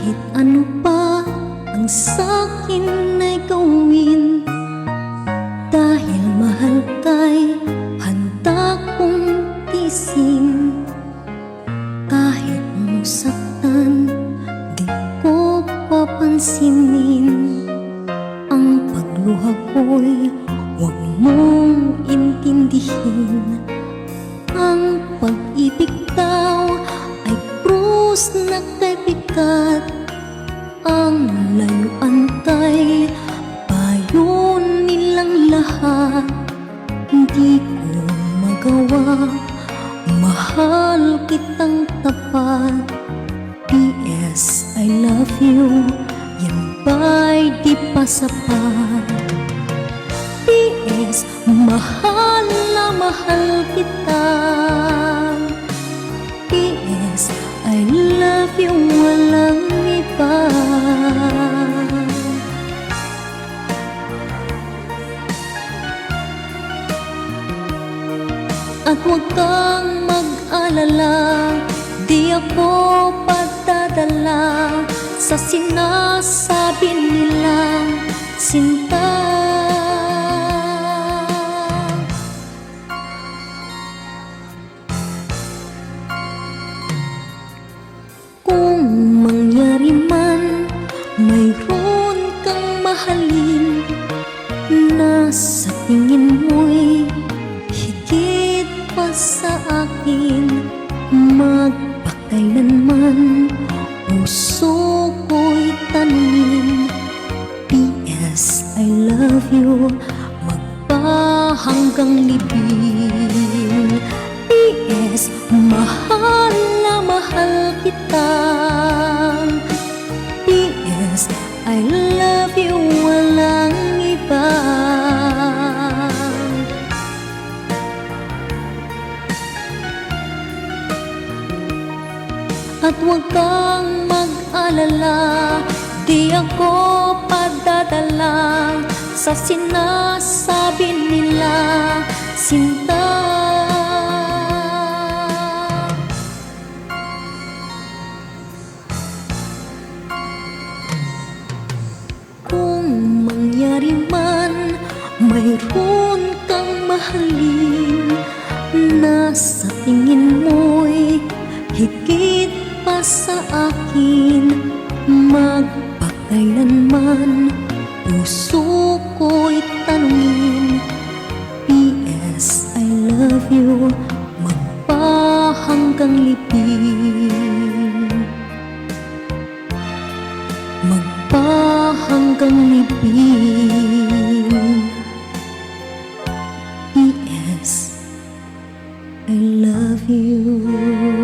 Kahit ano pa ang sa'kin ay gawin, dahil mahal ka'y handa kong tiisin. Kahit masaktan, di ko papansinin. Ang pagluha ko'y huwag mong intindihin. Ang pag-ibig daw ay krus na kay bigat. Ang layuan kay payo nilang lahat. Hindi ko magawa, mahal kitang tapat. P.S. I love you, yan ba'y di pa sapat? P.S. mahal na mahal kita. P.S. I love you, walang iba. At huwag kang mag-alala, di ako padadala sa sinasabi nilang sinta. Kung mangyari man, mayroon kang mahalin na sa tingin mo'y higit pa sa akin. Magpakailanman puso ko'y tanungin. P.S. I love you, magpahanggang libing. P.S. mahal na mahal kita. P.S. I love you, walang iba. At huwag kang mag-alala, di ako padadala sa sinasabi nila sinta. Kung mangyari man, mayroon kang mahalin na sa tingin mo'y higit pa sa akin. Magpakailanman puso ko'y tanungin. P.S. I love you, magpahanggang libing. Magpahanggang libing. P.S. I love you.